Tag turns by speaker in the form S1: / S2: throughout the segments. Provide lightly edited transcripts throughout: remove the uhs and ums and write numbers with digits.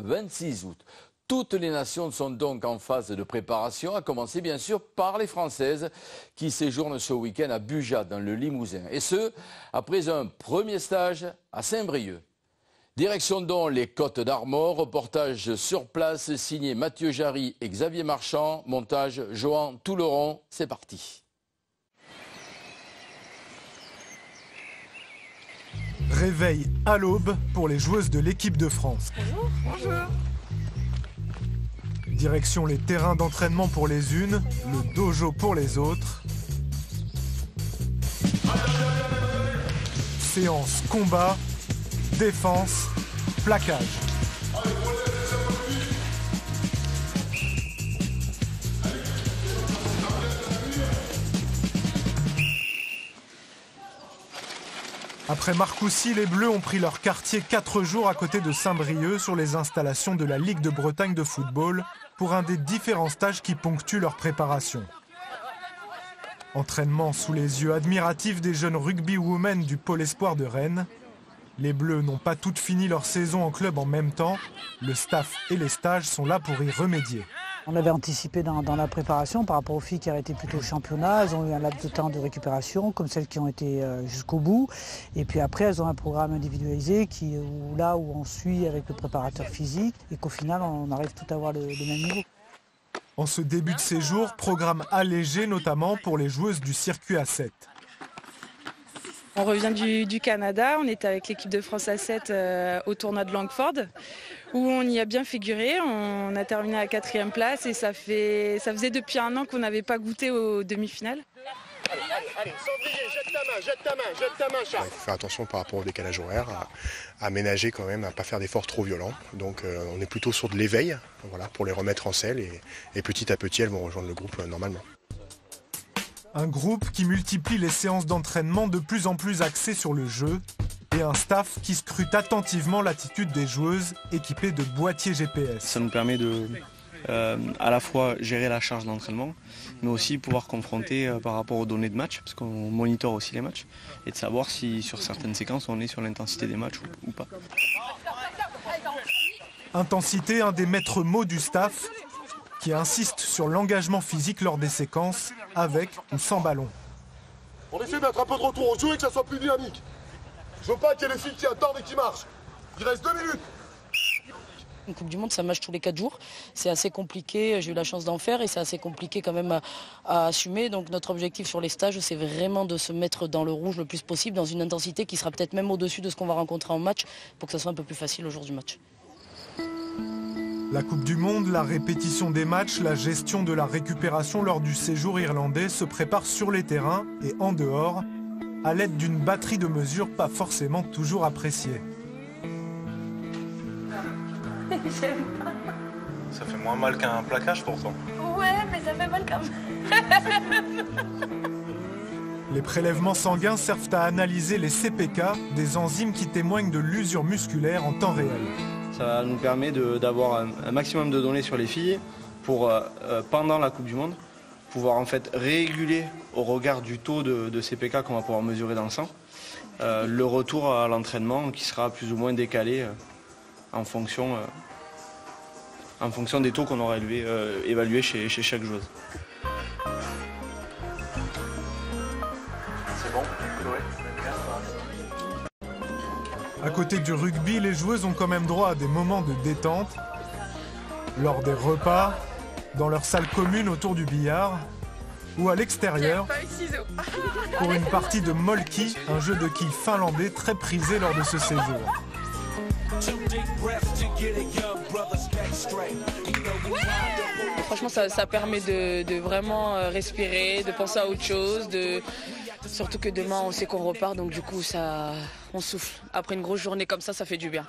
S1: 26 août. Toutes les nations sont donc en phase de préparation, à commencer bien sûr par les Françaises qui séjournent ce week-end à Bugeat dans le Limousin. Et ce, après un premier stage à Saint-Brieuc. Direction donc les Côtes d'Armor, reportage sur place signé Mathieu Jarry et Xavier Marchand, montage Johan Touleron, c'est parti.
S2: Réveil à l'aube pour les joueuses de l'équipe de France.
S3: Bonjour. Bonjour.
S2: Direction les terrains d'entraînement pour les unes, le dojo pour les autres. Séance combat, défense, plaquage. Après Marcoussis, les Bleus ont pris leur quartier 4 jours à côté de Saint-Brieuc sur les installations de la Ligue de Bretagne de football pour un des différents stages qui ponctuent leur préparation. Entraînement sous les yeux admiratifs des jeunes rugby-women du pôle espoir de Rennes. Les Bleus n'ont pas toutes fini leur saison en club en même temps. Le staff et les stages sont là pour y remédier.
S4: On avait anticipé dans la préparation par rapport aux filles qui arrêtaient plutôt au championnat. Elles ont eu un laps de temps de récupération, comme celles qui ont été jusqu'au bout. Et puis après, elles ont un programme individualisé où on suit avec le préparateur physique et qu'au final, on arrive tout à avoir le même niveau.
S2: En ce début de séjour, programme allégé notamment pour les joueuses du circuit A7.
S3: On revient du Canada, on était avec l'équipe de France A7 au tournoi de Langford, où on y a bien figuré. On a terminé à la 4e place et ça faisait depuis un an qu'on n'avait pas goûté aux demi-finales.
S5: Allez, Sandrine, jette ta main, Charles. Il faut faire attention par rapport au décalage horaire, à ménager quand même, à ne pas faire d'efforts trop violents. Donc on est plutôt sur de l'éveil, voilà, pour les remettre en selle et petit à petit elles vont rejoindre le groupe normalement.
S2: Un groupe qui multiplie les séances d'entraînement de plus en plus axées sur le jeu et un staff qui scrute attentivement l'attitude des joueuses équipées de boîtiers GPS.
S6: Ça nous permet de à la fois gérer la charge d'entraînement, mais aussi pouvoir confronter par rapport aux données de match, parce qu'on monitore aussi les matchs, et de savoir si sur certaines séquences on est sur l'intensité des matchs ou pas.
S2: Intensité, un des maîtres mots du staff, qui insiste sur l'engagement physique lors des séquences, avec ou sans ballon.
S5: On essaie de mettre un peu de retour au jeu et que ça soit plus dynamique. Je veux pas qu'il y ait les filles qui attendent et qui marchent. Il reste 2 minutes.
S7: Une Coupe du Monde, ça match tous les 4 jours. C'est assez compliqué, j'ai eu la chance d'en faire et c'est assez compliqué quand même à assumer. Donc notre objectif sur les stages, c'est vraiment de se mettre dans le rouge le plus possible, dans une intensité qui sera peut-être même au-dessus de ce qu'on va rencontrer en match, pour que ça soit un peu plus facile au jour du match.
S2: La Coupe du Monde, la répétition des matchs, la gestion de la récupération lors du séjour irlandais se préparent sur les terrains et en dehors, à l'aide d'une batterie de mesures pas forcément toujours appréciées.
S8: J'aime pas.
S9: Ça fait moins mal qu'un plaquage pourtant.
S8: Ouais, mais ça fait mal quand même.
S2: Les prélèvements sanguins servent à analyser les CPK, des enzymes qui témoignent de l'usure musculaire en temps réel.
S6: Ça nous permet d'avoir un maximum de données sur les filles pour, pendant la Coupe du Monde, pouvoir en fait réguler au regard du taux de CPK qu'on va pouvoir mesurer dans le sang, le retour à l'entraînement qui sera plus ou moins décalé en fonction des taux qu'on aura évalués chez chaque joueuse.
S9: C'est bon, Chloé?
S2: À côté du rugby, les joueuses ont quand même droit à des moments de détente, lors des repas, dans leur salle commune autour du billard, ou à l'extérieur, pour une partie de Molki, un jeu de quilles finlandais très prisé lors de ce séjour.
S3: Franchement, ça permet de vraiment respirer, de penser à autre chose, surtout que demain on sait qu'on repart, donc du coup on souffle. Après une grosse journée comme ça fait du bien.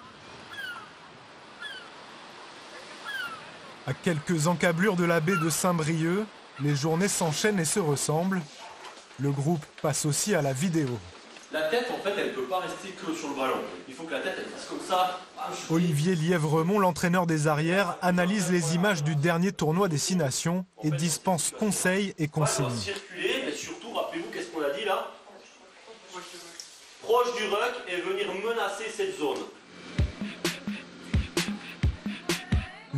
S2: À quelques encablures de la baie de Saint-Brieuc, les journées s'enchaînent et se ressemblent. Le groupe passe aussi à la vidéo.
S10: La tête, en fait, elle ne peut pas rester que sur le ballon. Il faut que la tête, elle fasse comme ça.
S2: Olivier Lièvremont, l'entraîneur des arrières, analyse les images du dernier tournoi des 6 nations et dispense conseils et consignes.
S10: On va circuler, mais surtout, rappelez-vous, qu'est-ce qu'on a dit là? Proche du ruck et venir menacer cette zone.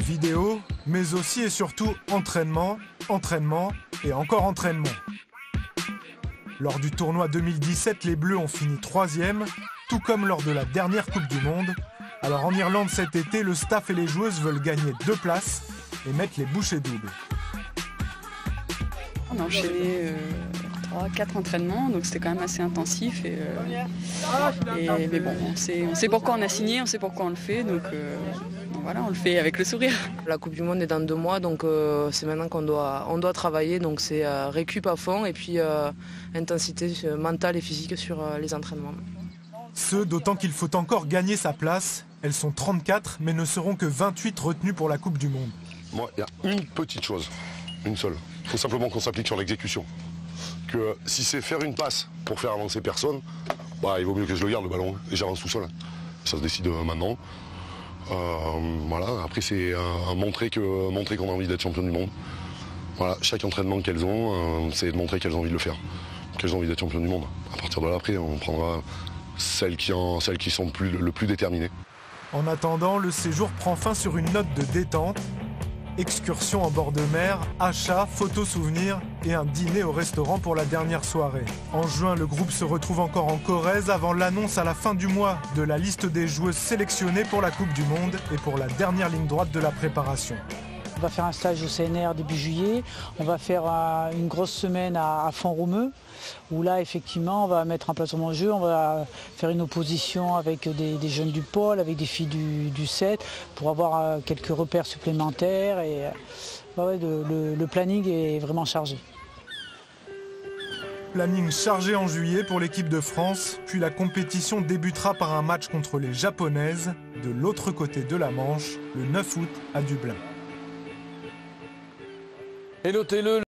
S2: vidéo, mais aussi et surtout entraînement, entraînement et encore entraînement. Lors du tournoi 2017, les Bleus ont fini 3e, tout comme lors de la dernière Coupe du Monde. Alors en Irlande cet été, le staff et les joueuses veulent gagner 2 places et mettre les bouchées doubles.
S11: On a enchaîné 3-4 entraînements, donc c'était quand même assez intensif. Mais bon, on sait pourquoi on a signé, on sait pourquoi on le fait, donc voilà, on le fait avec le sourire.
S12: La Coupe du Monde est dans 2 mois, donc c'est maintenant qu'on doit travailler, donc c'est récup à fond et puis intensité mentale et physique sur les entraînements.
S2: Ce, d'autant qu'il faut encore gagner sa place. Elles sont 34, mais ne seront que 28 retenues pour la Coupe du Monde.
S13: Moi, il y a une petite chose, une seule. Il faut simplement qu'on s'applique sur l'exécution. Que si c'est faire une passe pour faire avancer personne, bah, il vaut mieux que je le garde le ballon et j'avance tout seul. Ça se décide maintenant. Voilà. Après, c'est montrer qu'on a envie d'être champion du monde. Voilà. Chaque entraînement qu'elles ont, c'est de montrer qu'elles ont envie de le faire, qu'elles ont envie d'être champion du monde. À partir de là, après, on prendra celles qui sont le plus déterminées.
S2: En attendant, le séjour prend fin sur une note de détente. Excursion en bord de mer, achats, photos souvenirs et un dîner au restaurant pour la dernière soirée. En juin, le groupe se retrouve encore en Corrèze avant l'annonce à la fin du mois de la liste des joueuses sélectionnées pour la Coupe du Monde et pour la dernière ligne droite de la préparation.
S4: On va faire un stage au CNR début juillet, on va faire une grosse semaine à Font-Romeu, où là effectivement on va mettre en place mon jeu, on va faire une opposition avec des jeunes du pôle, avec des filles du 7, pour avoir quelques repères supplémentaires. Et le planning est vraiment chargé.
S2: Planning chargé en juillet pour l'équipe de France, puis la compétition débutera par un match contre les Japonaises, de l'autre côté de la Manche, le 9 août à Dublin.
S1: Et notez-le.